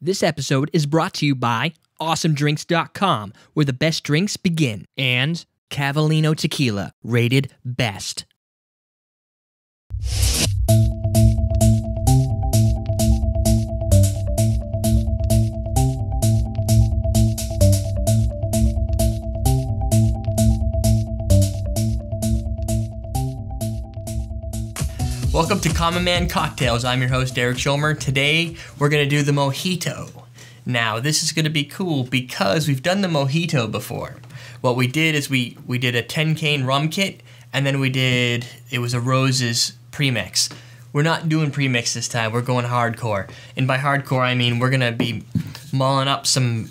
This episode is brought to you by AwesomeDrinks.com, where the best drinks begin, and Cavallino Tequila, rated best. Welcome to Common Man Cocktails. I'm your host, Derek Schulmer. Today, we're going to do the Mojito. Now, this is going to be cool because we've done the Mojito before. What we did is we did a 10-cane rum kit, and then it was a Roses premix. We're not doing premix this time. We're going hardcore. And by hardcore, I mean we're going to be mulling up some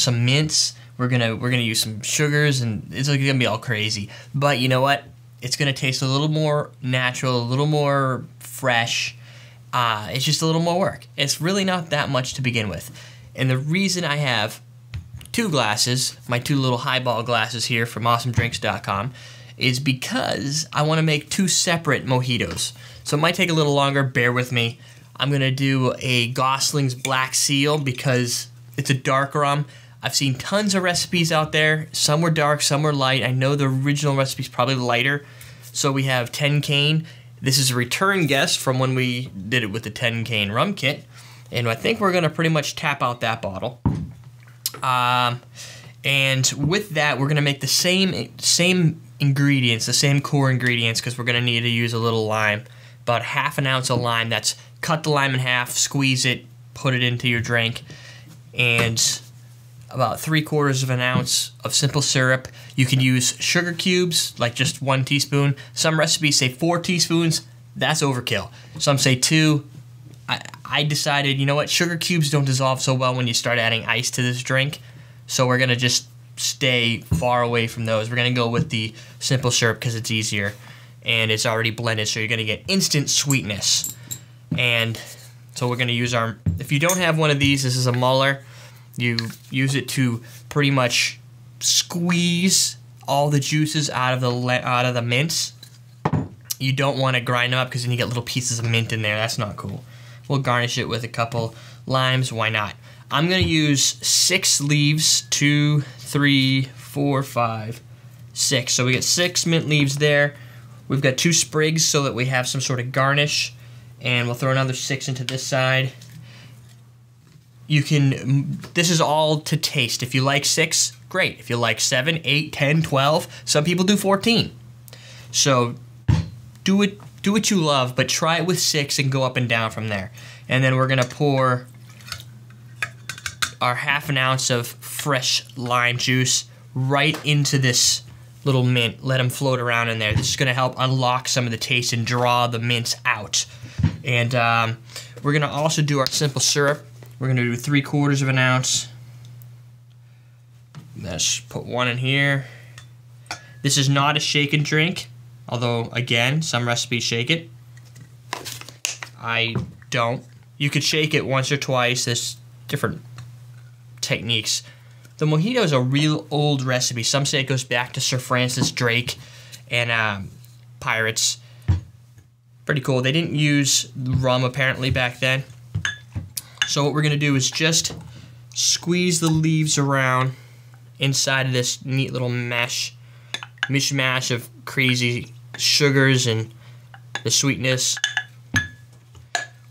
mints. We're gonna use some sugars, and it's going to be all crazy. But you know what? It's going to taste a little more natural, a little more fresh. It's just a little more work. It's really not that much to begin with. And the reason I have two glasses, my two little highball glasses here from AwesomeDrinks.com, is because I want to make two separate mojitos. So it might take a little longer. Bear with me. I'm going to do a Gosling's Black Seal because it's a dark rum. I've seen tons of recipes out there. Some were dark, some were light. I know the original recipe's probably lighter. So we have 10 cane. This is a return guest from when we did it with the 10 cane rum kit. And I think we're going to pretty much tap out that bottle. And with that, we're going to make the same ingredients, the same core ingredients, because we're going to need to use a little lime. About half an ounce of lime. That's cut the lime in half, squeeze it, put it into your drink. And about 3/4 of an ounce of simple syrup. You can use sugar cubes, like just 1 teaspoon. Some recipes say 4 teaspoons. That's overkill. Some say 2. I decided, you know what, sugar cubes don't dissolve so well when you start adding ice to this drink. So we're going to just stay far away from those. We're going to go with the simple syrup because it's easier. And it's already blended, so you're going to get instant sweetness. And so we're going to use if you don't have one of these, this is a muller. You use it to pretty much squeeze all the juices out of the mints. You don't want to grind them up because then you get little pieces of mint in there. That's not cool. We'll garnish it with a couple limes. Why not? I'm going to use 6 leaves. 2, 3, 4, 5, 6. So we get 6 mint leaves there. We've got 2 sprigs so that we have some sort of garnish. And we'll throw another 6 into this side. This is all to taste. If you like 6, great. If you like 7, 8, 10, 12, some people do 14. So do what you love, but try it with 6 and go up and down from there. And then we're gonna pour our half an ounce of fresh lime juice right into this little mint. Let them float around in there. This is gonna help unlock some of the taste and draw the mints out. And we're gonna also do our simple syrup. We're going to do 3/4 of an ounce. Let's put 1 in here. This is not a shaken drink, although, again, some recipes shake it. I don't. You could shake it once or twice. There's different techniques. The Mojito is a real old recipe. Some say it goes back to Sir Francis Drake and pirates. Pretty cool. They didn't use rum, apparently, back then. So what we're going to do is just squeeze the leaves around inside of this neat little mishmash of crazy sugars and the sweetness.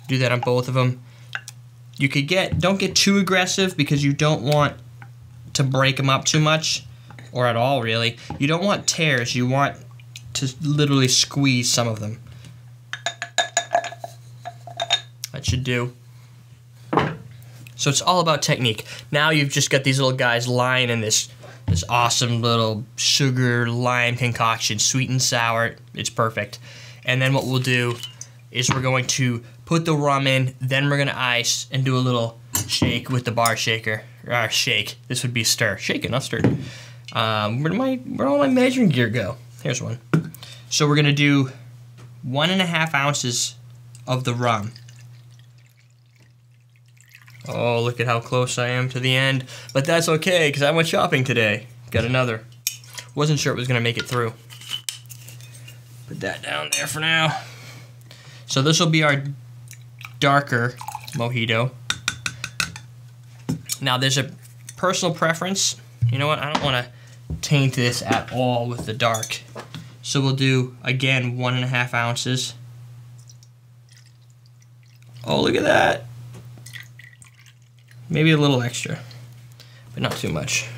Do that on both of them. You could don't get too aggressive because you don't want to break them up too much, or at all really. You don't want tears. You want to literally squeeze some of them. That should do. So it's all about technique. Now you've just got these little guys lying in this awesome little sugar lime concoction, sweet and sour. It's perfect. And then what we'll do is we're going to put the rum in, then we're going to ice and do a little shake with the bar shaker. Shake. This would be stir. Shake it, not stir. Where'd all my measuring gear go? Here's one. So we're going to do 1.5 ounces of the rum. Oh, look at how close I am to the end. But that's okay, because I went shopping today. Got another. Wasn't sure it was going to make it through. Put that down there for now. So this will be our darker Mojito. Now, there's a personal preference. You know what? I don't want to taint this at all with the dark. So we'll do, again, 1.5 ounces. Oh, look at that. Maybe a little extra, but not too much.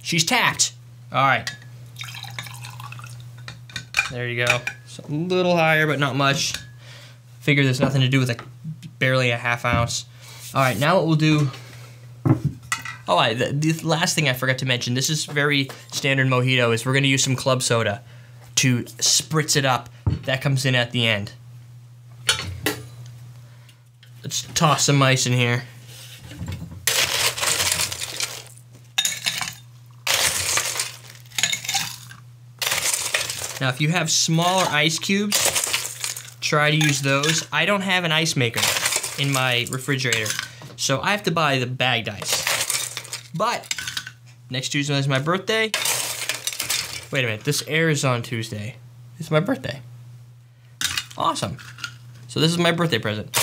She's tapped. All right. There you go. So a little higher, but not much. Figure there's nothing to do with barely a 1/2 ounce. All right, now what we'll do. Oh, the last thing I forgot to mention, this is very standard mojito, is we're going to use some club soda to spritz it up. That comes in at the end. Let's toss some ice in here. Now, if you have smaller ice cubes, try to use those. I don't have an ice maker in my refrigerator, so I have to buy the bagged ice. But next Tuesday is my birthday. Wait a minute, this airs on Tuesday. It's my birthday. Awesome. So this is my birthday present.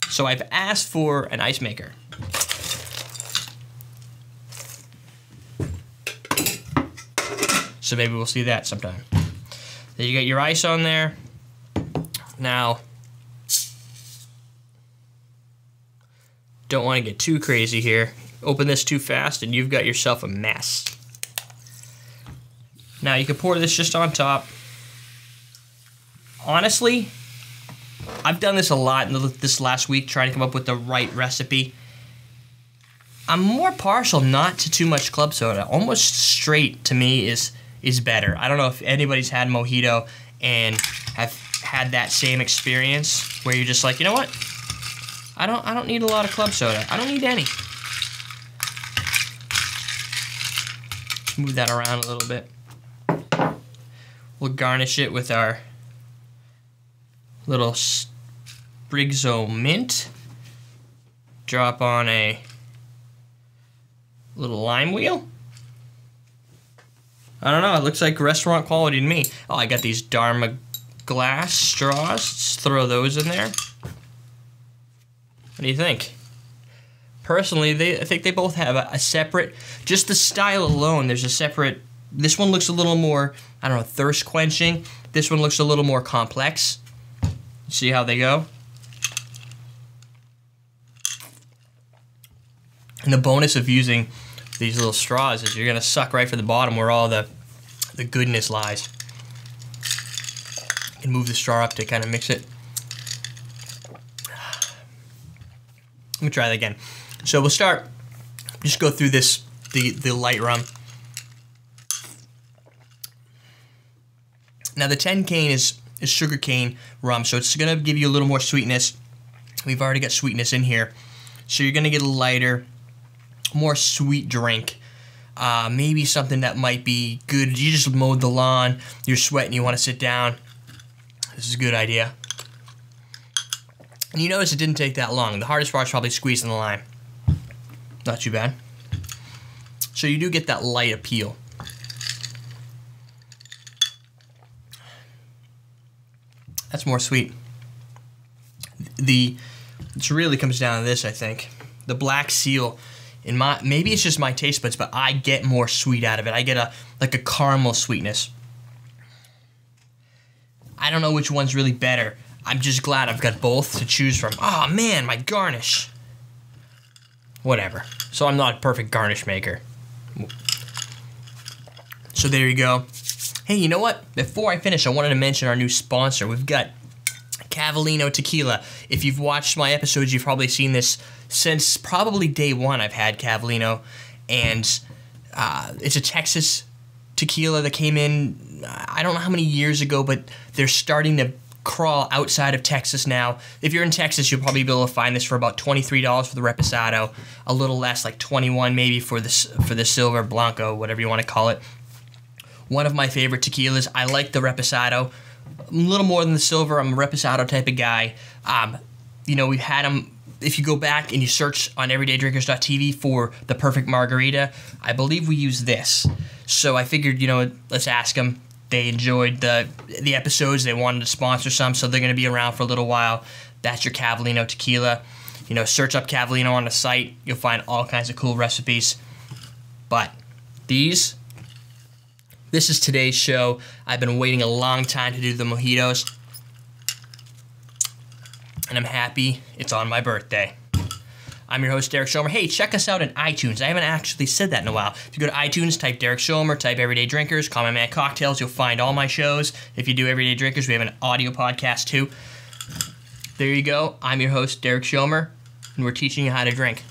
So I've asked for an ice maker. So maybe we'll see that sometime. Then you got your ice on there. Now, don't want to get too crazy here. Open this too fast and you've got yourself a mess. Now you can pour this just on top. Honestly, I've done this a lot in this last week, trying to come up with the right recipe. I'm more partial not to too much club soda. Almost straight to me is better. I don't know if anybody's had mojito and have had that same experience where you're just like, you know what? I don't need a lot of club soda. I don't need any. Move that around a little bit. We'll garnish it with our little sprigs of mint. Drop on a little lime wheel. I don't know, it looks like restaurant quality to me. Oh, I got these Dharma glass straws. Let's throw those in there. What do you think? Personally, I think they both have a separate, just the style alone, there's a separate, this one looks a little more, I don't know, thirst quenching. This one looks a little more complex. See how they go? And the bonus of using these little straws is you're gonna suck right for the bottom where all the goodness lies. You can move the straw up to kind of mix it. Let me try that again. So we'll start, just go through this, the light rum. Now the 10 cane is sugar cane rum, so it's gonna give you a little more sweetness. We've already got sweetness in here. So you're gonna get a lighter, more sweet drink. Maybe something that might be good. You just mowed the lawn, you're sweating, you wanna sit down. This is a good idea. And you notice it didn't take that long. The hardest part is probably squeezing the lime. Not too bad. So you do get that light appeal. That's more sweet. It really comes down to this, I think. The Black Seal, maybe it's just my taste buds, but I get more sweet out of it. I get like a caramel sweetness. I don't know which one's really better. I'm just glad I've got both to choose from. Oh man, my garnish. Whatever. So I'm not a perfect garnish maker. So there you go. Hey, you know what? Before I finish, I wanted to mention our new sponsor. We've got Cavallino Tequila. If you've watched my episodes, you've probably seen this since probably day one. I've had Cavallino, and it's a Texas tequila that came in, I don't know how many years ago, but they're starting to crawl outside of Texas now. If you're in Texas, you'll probably be able to find this for about $23 for the Reposado, a little less, like $21 maybe for the Silver Blanco, whatever you want to call it. One of my favorite tequilas. I like the Reposado a little more than the Silver. I'm a Reposado type of guy. You know, we've had them. If you go back and you search on everydaydrinkers.tv for the perfect margarita, I believe we use this. So I figured, you know, let's ask them. They enjoyed the episodes. They wanted to sponsor some, so they're going to be around for a little while. That's your Cavallino Tequila. search up Cavallino on the site. You'll find all kinds of cool recipes. But this is today's show. I've been waiting a long time to do the mojitos, and I'm happy it's on my birthday. I'm your host, Derek Schomer. Hey, check us out on iTunes. I haven't actually said that in a while. If you go to iTunes, type Derek Schomer, type Everyday Drinkers, call my man Cocktails, you'll find all my shows. If you do Everyday Drinkers, we have an audio podcast too. There you go. I'm your host, Derek Schomer, and we're teaching you how to drink.